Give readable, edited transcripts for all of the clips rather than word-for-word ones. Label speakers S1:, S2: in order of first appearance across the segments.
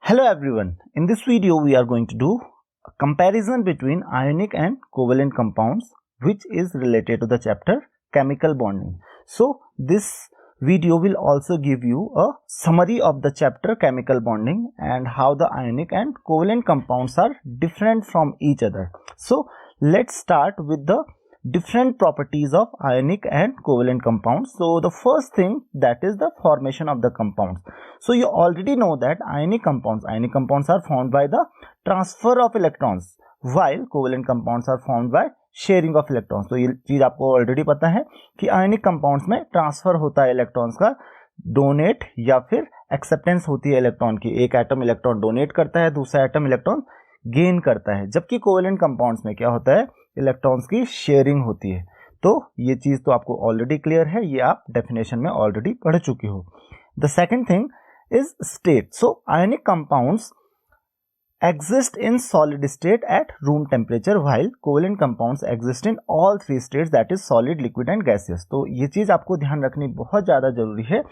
S1: Hello everyone, in this video we are going to do a comparison between ionic and covalent compounds which is related to the chapter chemical bonding. So this video will also give you a summary of the chapter chemical bonding and how the ionic and covalent compounds are different from each other. So let's start with the different properties of ionic and covalent compounds. So the first thing, that is the formation of the compounds. So you already know that ionic compounds are formed by the transfer of electrons, while covalent compounds are formed by sharing of electrons. तो ये चीज आपको already पता है कि आयनिक compounds में transfer होता है इलेक्ट्रॉन्स का, डोनेट या फिर एक्सेप्टेंस होती है इलेक्ट्रॉन की. एक एटम इलेक्ट्रॉन डोनेट करता है, दूसरा एटम इलेक्ट्रॉन गेन करता है. जबकि कोवेलेंट कंपाउंड्स में क्या होता है, इलेक्ट्रॉन्स की शेयरिंग होती है. तो ये चीज तो आपको ऑलरेडी क्लियर है, ये आप डेफिनेशन में ऑलरेडी पढ़ चुके हो. The second thing is state. So ionic compounds exist in solid state at room temperature while covalent compounds exist in all three states, that is solid, liquid and gaseous. तो ये चीज आपको ध्यान रखनी बहुत ज्यादा जरूरी है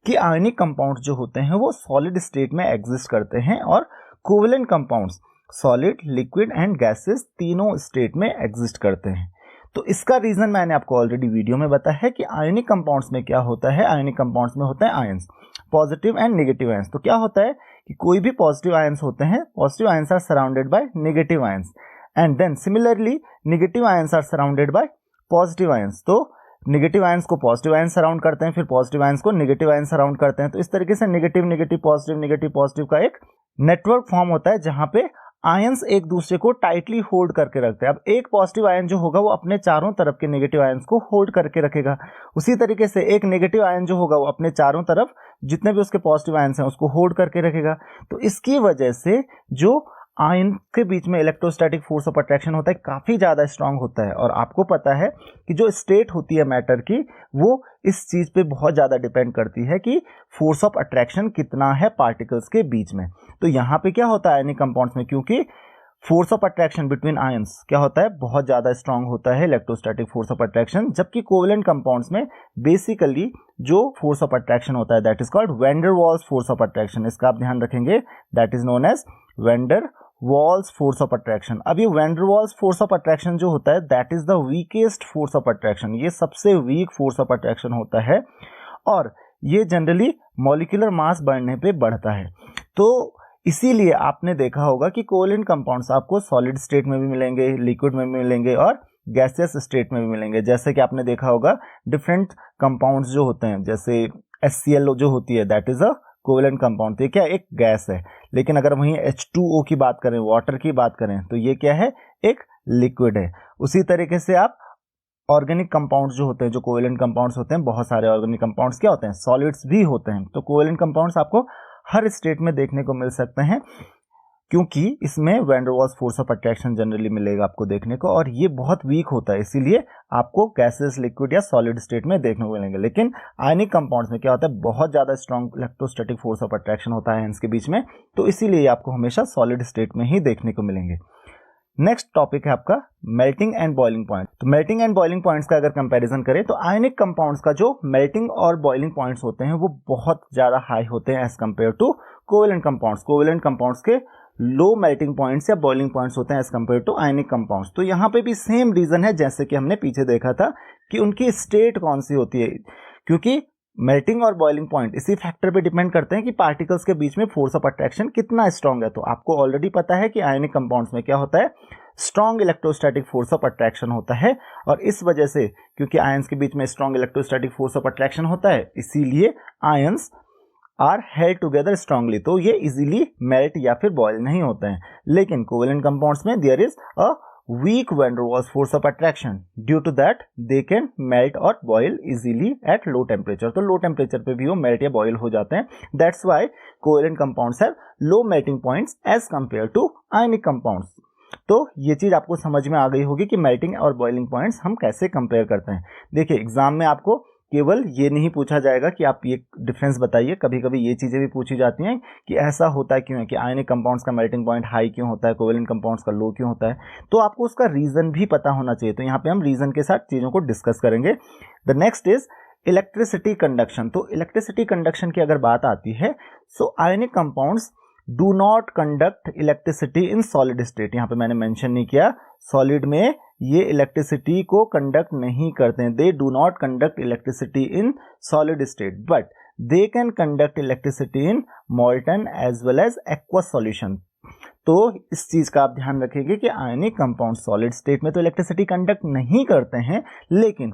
S1: कि आयनिक कंपाउंड्स जो होते हैं वो सॉलिड स्टेट में एग्जिस्ट करते हैं और covalent compounds solid, liquid and gases तीनों स्टेट में एग्जिस्ट करते हैं. तो इसका रीजन मैंने आपको ऑलरेडी वीडियो में बताया है कि आयनिक कंपाउंड्स में क्या होता है. आयनिक कंपाउंड्स में होते हैं ions, positive and negative ions. तो क्या होता है कि कोई भी पॉजिटिव आयंस होते हैं, positive ions are surrounded by negative ions and then similarly negative ions are surrounded by positive ions. तो नेगेटिव आयंस को पॉजिटिव आयंस सराउंड करते हैं, फिर पॉजिटिव आयंस को नेगेटिव आयंस सराउंड करते हैं. तो इस तरीके से नेगेटिव नेगेटिव पॉजिटिव का एक नेटवर्क फॉर्म होता है जहां पे आयंस एक दूसरे को टाइटली होल्ड करके रखते हैं. अब एक पॉजिटिव आयन जो होगा वो अपने चारों तरफ के नेगेटिव आयंस को होल्ड करके रखेगा. उसी तरीके से एक नेगेटिव आयन जो होगा वो अपने चारों तरफ जितने भी उसके पॉजिटिव आयंस हैं उसको होल्ड करके रखेगा. तो इसकी वजह से जो आयन के बीच में इलेक्ट्रोस्टैटिक फोर्स ऑफ अट्रैक्शन होता है काफी ज्यादा स्ट्रांग होता है. और आपको पता है कि जो स्टेट होती है मैटर की वो इस चीज पे बहुत ज्यादा डिपेंड करती है कि फोर्स ऑफ अट्रैक्शन कितना है पार्टिकल्स के बीच में. तो यहाँ पे क्या होता है आयनिक कंपाउंड्स में, क्योंकि force of attraction between ions क्या होता है, बहुत ज्यादा स्ट्रांग होता है इलेक्ट्रोस्टैटिक फोर्स ऑफ अट्रैक्शन. जबकि कोवेलेंट कंपाउंड्स में बेसिकली जो फोर्स ऑफ अट्रैक्शन होता है that is called van der Waals force of attraction. इसका आप ध्यान रखेंगे, that is known as van der Waals force of attraction. अब ये van der Waals force of attraction जो होता है that is the weakest force of attraction. ये सबसे वीक फोर्स ऑफ अट्रैक्शन होता है और ये जनरली मॉलिक्यूलर मास बढ़ने पे बढ़ता है. तो इसीलिए आपने देखा होगा कि कोवेलेंट कंपाउंड्स आपको सॉलिड स्टेट में भी मिलेंगे, लिक्विड में भी मिलेंगे और गैसियस स्टेट में भी मिलेंगे. जैसे कि आपने देखा होगा डिफरेंट कंपाउंड्स जो होते हैं, जैसे HCl जो होती है that is a covalent compound. तो ये क्या, एक गैस है. लेकिन अगर वहीं H2O की बात करें, वाटर की बात करें, तो ये क्या है, एक लिक्विड है. उसी तरीके से आप ऑर्गेनिक कंपाउंड्स जो होते हैं, जो कोवेलेंट कंपाउंड्स होते हैं, बहुत सारे ऑर्गेनिक कंपाउंड्स क्या होते हैं, सॉलिड्स भी होते हैं. तो कोवेलेंट कंपाउंड्स आपको हर स्टेट में देखने को मिल सकते हैं क्योंकि इसमें van der Waals force of attraction generally मिलेगा आपको देखने को, और ये बहुत वीक होता है, इसीलिए आपको गैसेस, लिक्विड या सॉलिड स्टेट में देखने को मिलेंगे. लेकिन आयनिक कंपाउंड्स में क्या होता है, बहुत ज्यादा strong electrostatic force of attraction होता है इनके बीच में, तो इसीलिए आपको हमेशा सॉलिड स्टेट में ही देखने को मिलेंगे. नेक्स्ट टॉपिक है आपका मेल्टिंग एंड बॉइलिंग पॉइंट. तो मेल्टिंग एंड बॉइलिंग पॉइंट्स का अगर कंपैरिजन करें तो आयनिक कंपाउंड्स का जो मेल्टिंग और बॉइलिंग पॉइंट्स होते हैं वो बहुत ज्यादा हाई होते हैं as compare to covalent compounds. Covalent compounds के लो मेल्टिंग पॉइंट्स या बॉइलिंग पॉइंट्स होते हैं as compare to ionic compounds. तो यहाँ पे भी सेम रीजन है जैसे कि हमने पीछे देखा था कि उनकी स्टेट कौन सी होती है, क्योंकि मेल्टिंग और बॉइलिंग पॉइंट इसी फैक्टर पे डिपेंड करते हैं कि पार्टिकल्स के बीच में फोर्स ऑफ अट्रैक्शन कितना स्ट्रांग है. तो आपको ऑलरेडी पता है कि आयनिक कंपाउंड्स में क्या होता है, strong electrostatic force of attraction होता है. और इस वजह से क्योंकि आयंस के बीच में strong electrostatic force of attraction होता है, इसीलिए ions are held together strongly. तो ये इजीली मेल्ट या फिर बॉयल नहीं होते हैं. लेकिन कोवेलेंट कंपाउंड्स में there is a weak van der Waals force of attraction. Due to that they can melt or boil easily at low temperature. तो low temperature पे भी वो melt या boil हो जाते हैं. That's why covalent compounds have low melting points as compared to ionic compounds. तो ये चीज आपको समझ में आ गई होगी कि मेल्टिंग और बॉइलिंग पॉइंट्स हम कैसे कंपेयर करते हैं. देखिए एग्जाम में आपको केवल ये नहीं पूछा जाएगा कि आप ये डिफरेंस बताइए, कभी कभी ये चीजें भी पूछी जाती हैं कि ऐसा होता है क्यों है, कि आयनिक कंपाउंड्स का मेल्टिंग पॉइंट हाई क्यों होता है, कोवेलेंट कंपाउंड्स का लो क्यों होता है. तो आपको उसका रीजन भी पता होना चाहिए. तो यहाँ पे हम रीजन के साथ चीजों को डिस्कस करेंगे. The next is electricity conduction. तो इलेक्ट्रिसिटी कंडक्शन की अगर बात आती है, so ionic compounds do not conduct electricity in solid state. यहाँ पे मैंने मेंशन नहीं किया, सॉलिड में ये इलेक्ट्रिसिटी को कंडक्ट नहीं करते हैं, they do not conduct electricity in solid state but they can conduct electricity in molten as well as aqueous solution. तो इस चीज का आप ध्यान रखेंगे कि आयनिक कंपाउंड सॉलिड स्टेट में तो इलेक्ट्रिसिटी कंडक्ट नहीं करते हैं, लेकिन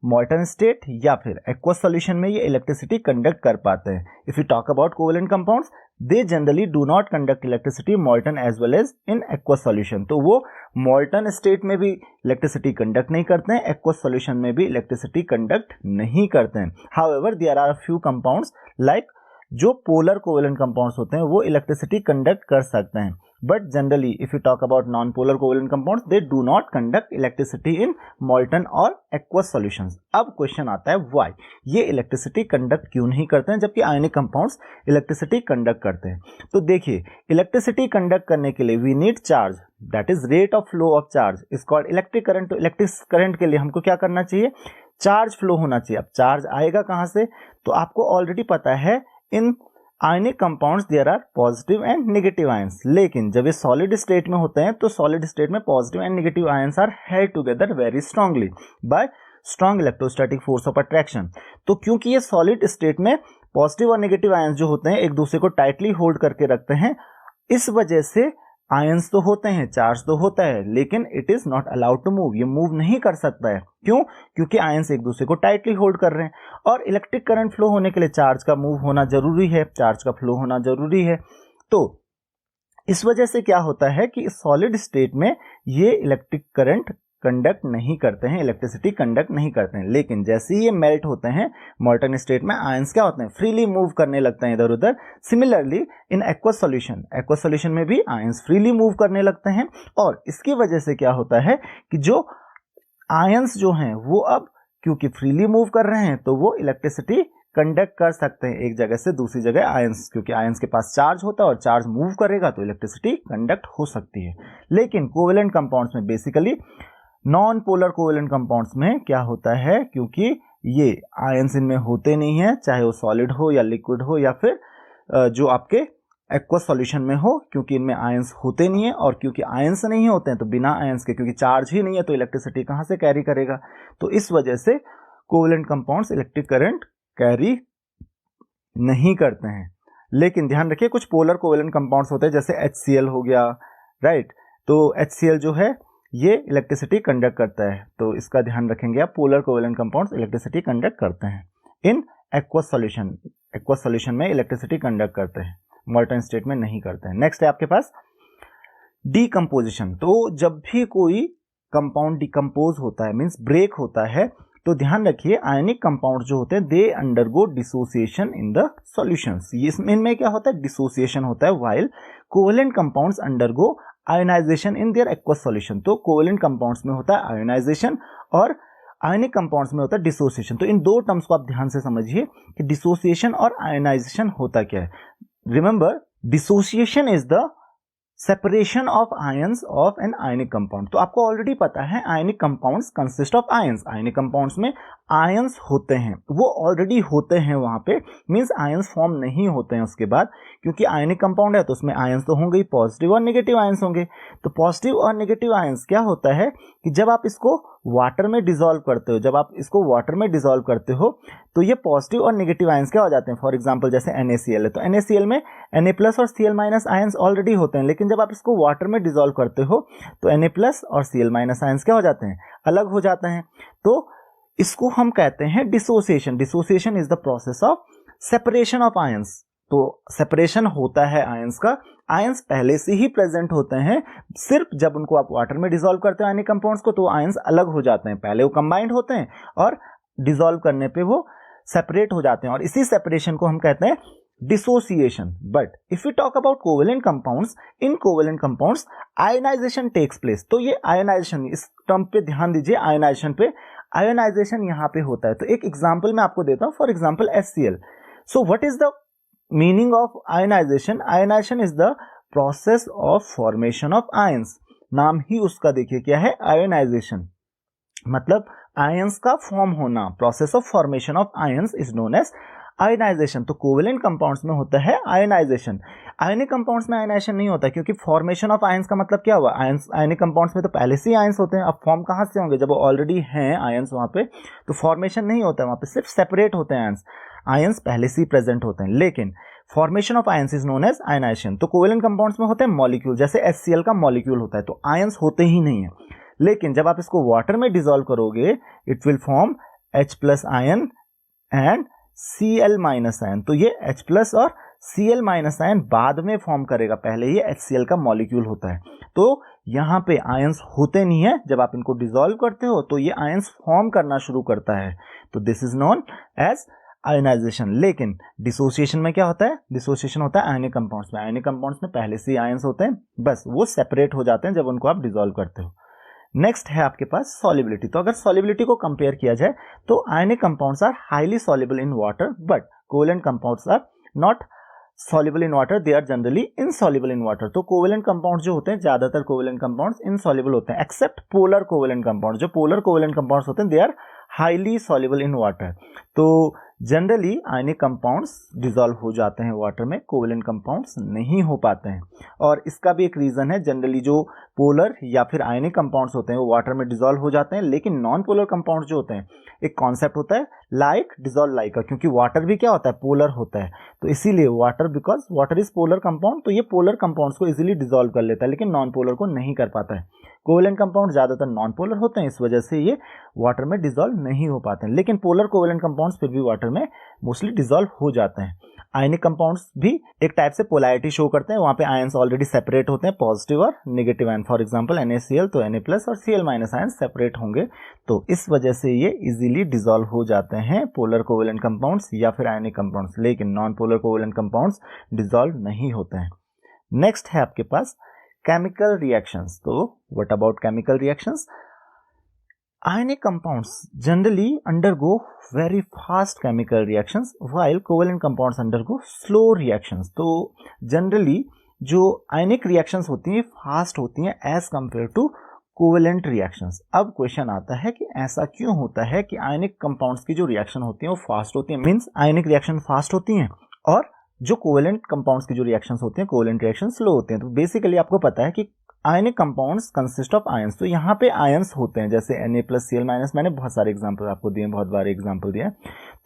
S1: मॉल्टन स्टेट या फिर एक्वस सॉल्यूशन में ये इलेक्ट्रिसिटी कंडक्ट कर पाते हैं। If you talk about covalent compounds, they generally do not conduct electricity molten as well as in aqueous solution. तो वो मॉल्टन स्टेट में भी इलेक्ट्रिसिटी कंडक्ट नहीं करते हैं, एक्वस सॉल्यूशन में भी इलेक्ट्रिसिटी कंडक्ट नहीं करते हैं। However there are few compounds like जो पोलर कोवेलेंट कंपाउंड्स होते हैं वो इलेक्ट्रिसिटी कंडक्ट कर सकते हैं, but generally if you talk about non polar covalent compounds they do not conduct electricity in molten और एक्वस सॉल्यूशंस। अब क्वेश्चन आता है व्हाई ये इलेक्ट्रिसिटी कंडक्ट क्यों नहीं करते हैं जबकि आयनिक कंपाउंड्स इलेक्ट्रिसिटी कंडक्ट करते हैं। तो देखिए, इलेक्ट्रिसिटी कंडक्ट करने के लिए we need charge, that is rate of flow of charge is called electric current. तो इलेक्ट्रिक करंट के लिए हमको क्या करना चाहिए, चार्ज फ्लो होना चाहिए। अब चार्ज आएगा कहां से, तो आपको ऑलरेडी पता है in ionic compounds there are positive and negative ions, लेकिन जब ये सॉलिड स्टेट में होते हैं तो सॉलिड स्टेट में positive and negative ions are held together very strongly by strong electrostatic force of attraction. तो क्योंकि ये सॉलिड स्टेट में पॉजिटिव और नेगेटिव आयंस जो होते हैं एक दूसरे को टाइटली होल्ड करके रखते हैं, इस वजह से आयंस तो होते हैं, चार्ज तो होता है, लेकिन it is not allowed to move, ये मूव नहीं कर सकता है। क्यों, क्योंकि आयंस एक दूसरे को टाइटली होल्ड कर रहे हैं और इलेक्ट्रिक करंट फ्लो होने के लिए चार्ज का मूव होना जरूरी है, चार्ज का फ्लो होना जरूरी है। तो इस वजह से क्या होता है कि सॉलिड स्टेट में ये इलेक्ट्रिक करंट कंडक्ट नहीं करते हैं, इलेक्ट्रिसिटी कंडक्ट नहीं करते हैं, लेकिन जैसे ही ये मेल्ट होते हैं मॉल्टन स्टेट में आयंस क्या होते हैं, फ्रीली मूव करने लगते हैं इधर उधर। सिमिलरली इन एक्वस सॉल्यूशन में भी आयंस फ्रीली मूव करने लगते हैं और इसकी वजह से क्या होता है कि जो आयंस जो हैं वो अब क्योंकि फ्रीली मूव कर रहे हैं तो वो इलेक्ट्रिसिटी कंडक्ट कर सकते हैं एक जगह से दूसरी जगह। आयंस, क्योंकि आयंस के पास चार्ज होता है और चार्ज मूव करेगा तो इलेक्ट्रिसिटी कंडक्ट हो सकती है। लेकिन कोवेलेंट कंपाउंड्स में basically non polar covalent compounds में क्या होता है, क्योंकि ये आयंस इनमें होते नहीं है, चाहे वो सॉलिड हो या लिक्विड हो या फिर जो आपके एक्वस सॉल्यूशन में हो, क्योंकि इनमें आयंस होते नहीं है और क्योंकि आयंस नहीं होते हैं तो बिना आयंस के, क्योंकि चार्ज ही नहीं है तो इलेक्ट्रिसिटी कहां से कैरी करेगा। तो इस वजह से covalent compounds electric current carry नहीं करते हैं। लेकिन ध्यान रखिए कुछ पोलर कोवेलेंट कंपाउंड्स होते हैं जैसे HCl हो गया, राइट। तो HCl जो है ये इलेक्ट्रिसिटी कंडक्ट करता है, तो इसका ध्यान रखेंगे आप, polar covalent compounds electricity conduct करते हैं इन एक्वस सॉल्यूशन में इलेक्ट्रिसिटी कंडक्ट करते हैं, मॉल्टन स्टेट में नहीं करते हैं। नेक्स्ट है आपके पास डीकंपोजिशन। तो जब भी कोई कंपाउंड डिकम्पोज होता है, मींस ब्रेक होता है, तो ध्यान रखिए आयनिक कंपाउंड जो होते हैं they undergo dissociation in the solutions. इनमें क्या होता है, डिसोसिएशन होता है, while covalent compounds undergo ionization in their aqueous solution. तो कोवेलेंट कंपाउंड्स में होता है आयोनाइजेशन और आयनिक कंपाउंड्स में होता है डिसोसिएशन। तो इन दो टर्म्स को आप ध्यान से समझिए कि डिसोसिएशन और आयोनाइजेशन होता क्या है। Remember, dissociation is the separation of ions of an ionic compound. तो आपको ऑलरेडी पता है ionic compounds consist of ions, ionic compounds में आयंस होते हैं, वो ऑलरेडी होते हैं वहां पे, मींस आयंस फॉर्म नहीं होते हैं उसके बाद, क्योंकि आयनिक कंपाउंड है तो उसमें आयंस तो होंगे ही, पॉजिटिव और नेगेटिव आयंस होंगे। तो पॉजिटिव और नेगेटिव आयंस क्या होता है कि जब आप इसको वाटर में डिसॉल्व करते हो, तो ये पॉजिटिव और नेगेटिव आयंस क्या हो जाते हैं। फॉर एग्जांपल जैसे NaCl है तो NaCl में Na+ और Cl- आयंस ऑलरेडी होते हैं, लेकिन जब आप इसको वाटर में डिसॉल्व करते हो तो Na+ और Cl- आयंस क्या हो जाते हैं, अलग हो जाते हैं। तो इसको हम कहते हैं dissociation. Dissociation is the process of separation of ions. तो सेपरेशन होता है आयंस का, आयंस पहले से ही प्रेजेंट होते हैं, सिर्फ जब उनको आप वाटर में डिसॉल्व करते हो आयनिक कंपाउंड्स को तो आयंस अलग हो जाते हैं, पहले वो कंबाइंड होते हैं और डिसॉल्व करने पे वो सेपरेट हो जाते हैं, और इसी सेपरेशन को हम कहते हैं dissociation. But if you talk about covalent compounds, in covalent compounds ionization takes place. तो ये आयोनाइजेशन, इस टर्म पे ध्यान दीजिए, आयोनाइजेशन पे, आयोनाइजेशन यहाँ पे होता है। तो एक एग्जांपल मैं आपको देता हूं, for example HCl। So what is the meaning of ionization? Ionization is the process of formation of ions. नाम ही उसका देखिए क्या है, आयोनाइजेशन, मतलब आयंस का फॉर्म होना। Process of formation of ions is known as ionization, तो कोवेलेंट कंपाउंड्स में होता है आयनाइजेशन। आयनिक कंपाउंड्स में आयनाइजेशन नहीं होता, क्योंकि फॉर्मेशन ऑफ आयंस का मतलब क्या हुआ, आयंस आयनिक कंपाउंड्स में तो पहले से ही आयंस होते हैं, अब फॉर्म कहाँ से होंगे, जब वो ऑलरेडी हैं आयंस वहाँ पे, तो फॉर्मेशन नहीं होता है वहाँ पे, सिर्फ सेपरेट होते हैं आयंस, आयंस पहले से ही प्रेजेंट होते हैं। लेकिन formation of ions is known as ionization. तो कोवेलेंट कंपाउंड्स में होते हैं मॉलिक्यूल, जैसे HCl का मॉलिक्यूल होता है, तो आयंस होते ही नहीं है। लेकिन जब आप इसको वाटर में डिसॉल्व करोगे, it will form H+ ion and Cl- ion. तो ये H+ और Cl- आयन बाद में फॉर्म करेगा, पहले ये HCl का मॉलिक्यूल होता है। तो यहाँ पे आयंस होते नहीं है, जब आप इनको डिसॉल्व करते हो तो ये आयंस फॉर्म करना शुरू करता है, तो this is known as ionization. लेकिन डिसोसिएशन में क्या होता है, डिसोसिएशन होता है आयनिक कंपाउंड्स में, आयनिक कंपाउंड्स में पहले से ही आयंस होते हैं, बस वो सेपरेट हो जाते हैं जब उनको आप डिसॉल्व करते हो। नेक्स्ट है आपके पास सॉल्युबिलिटी। तो अगर सॉल्युबिलिटी को कंपेयर किया जाए तो ionic compounds are highly soluble in water, but covalent compounds are not soluble in water, they are generally insoluble in water. तो कोवेलेंट कंपाउंड्स जो होते हैं, ज्यादातर कोवेलेंट कंपाउंड्स इनसॉल्युबल होते हैं, एक्सेप्ट पोलर कोवेलेंट कंपाउंड्स। जो पोलर कोवेलेंट कंपाउंड्स होते हैं, they are highly soluble in water. तो जनरली आयनिक कंपाउंड्स डिसॉल्व हो जाते हैं वाटर में, कोवेलेंट कंपाउंड्स नहीं हो पाते हैं। और इसका भी एक रीजन है, जनरली जो पोलर या फिर आयनिक कंपाउंड्स होते हैं वो वाटर में डिसॉल्व हो जाते हैं, लेकिन नॉन पोलर कंपाउंड्स जो होते हैं, एक कॉन्सेप्ट होता है लाइक डिसॉल्व लाइक का, क्योंकि वाटर भी क्या होता है, पोलर होता है, तो इसीलिए water, because water is polar compound, तो ये पोलर कंपाउंड्स को इजीली डिसॉल्व कर लेता है, लेकिन नॉन पोलर को नहीं कर पाता है। कोवेलेंट कंपाउंड ज्यादातर नॉन पोलर होते हैं, इस वजह से ये वाटर में डिसॉल्व नहीं हो पाते हैं, लेकिन पोलर कोवेलेंट कंपाउंड्स फिर भी वाटर में मोस्टली डिसॉल्व हो जाते हैं। आयनिक कंपाउंड्स भी एक टाइप से पोलैरिटी शो करते हैं, वहां पे आयंस ऑलरेडी सेपरेट होते हैं, पॉजिटिव और negative ion, for example NaCl, तो Na+ और Cl- आयन सेपरेट होंगे, तो इस वजह से ये इजीली डिसॉल्व हो जाते हैं पोलर कोवेलेंट कंपाउंड्स या फिर आयनिक कंपाउंड्स, लेकिन non polar covalent compounds dissolve नहीं होते हैं। नेक्स्ट है आपके पास केमिकल रिएक्शंस। तो what about chemical reactions? Ionic compounds generally undergo very fast chemical reactions while covalent compounds undergo slow reactions. तो generally जो ionic reactions होती हैं फास्ट होती हैं as compared to covalent reactions. अब क्वेश्चन आता है कि ऐसा क्यों होता है कि ionic compounds की जो रिएक्शन होती हैं वो फास्ट होती हैं, मीन्स ionic रिएक्शन फास्ट होती हैं, और जो कोवेलेंट कंपाउंड्स की जो रिएक्शंस होती हैं, कोवेलेंट रिएक्शन स्लो होते हैं। तो बेसिकली आपको पता है कि ionic compounds consist of ions, तो यहाँ पे आयंस होते हैं, जैसे Na+Cl-, मैंने बहुत सारे एग्जांपल आपको दिए, बहुत बार एग्जांपल दिया,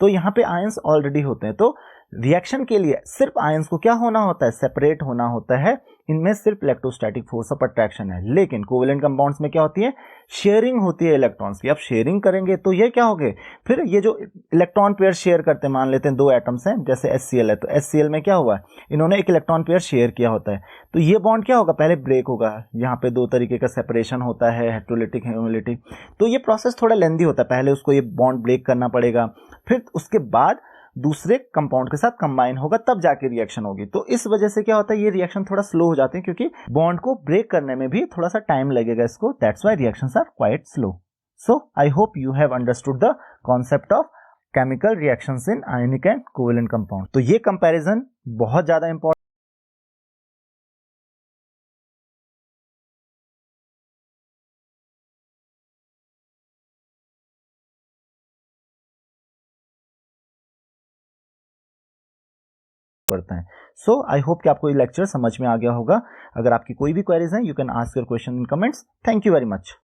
S1: तो यहाँ पे आयंस ऑलरेडी होते हैं। तो रिएक्शन के लिए सिर्फ आयंस को क्या होना होता है, सेपरेट होना होता है, इनमें सिर्फ इलेक्ट्रोस्टैटिक फोर्स ऑफ अट्रैक्शन है। लेकिन कोवेलेंट कंपाउंड्स में क्या होती है, शेयरिंग होती है इलेक्ट्रॉन्स की। अब शेयरिंग करेंगे तो ये क्या हो गए, फिर ये जो इलेक्ट्रॉन पेयर शेयर करते हैं, मान लेते हैं दो एटम्स हैं, जैसे HCl है, तो HCl में क्या हुआ, इन्होंने एक इलेक्ट्रॉन पेयर शेयर किया होता है, तो ये बॉन्ड क्या होगा, पहले ब्रेक होगा, यहाँ पे दो तरीके का सेपरेशन होता है, हेटेरोलिटिक, होमोलिटिक, तो ये प्रोसेस थोड़ा लेंदी होता है, पहले उसको ये बॉन्ड ब्रेक करना पड़ेगा, फिर उसके बाद दूसरे कंपाउंड के साथ कंबाइन होगा, तब जाके रिएक्शन होगी। तो इस वजह से क्या होता है, ये रिएक्शन थोड़ा स्लो हो जाते हैं, क्योंकि बॉन्ड को ब्रेक करने में भी थोड़ा सा टाइम लगेगा इसको, that's why reactions are quite slow. So I hope you have understood the concept of chemical reactions in ionic and covalent compound. तो ये कंपैरिजन बहुत ज्यादा इंपॉर्टेंट पड़ता है। सो आई होप कि आपको ये लेक्चर समझ में आ गया होगा। अगर आपकी कोई भी क्वेरीज हैं, you can ask your question in comments. Thank you very much.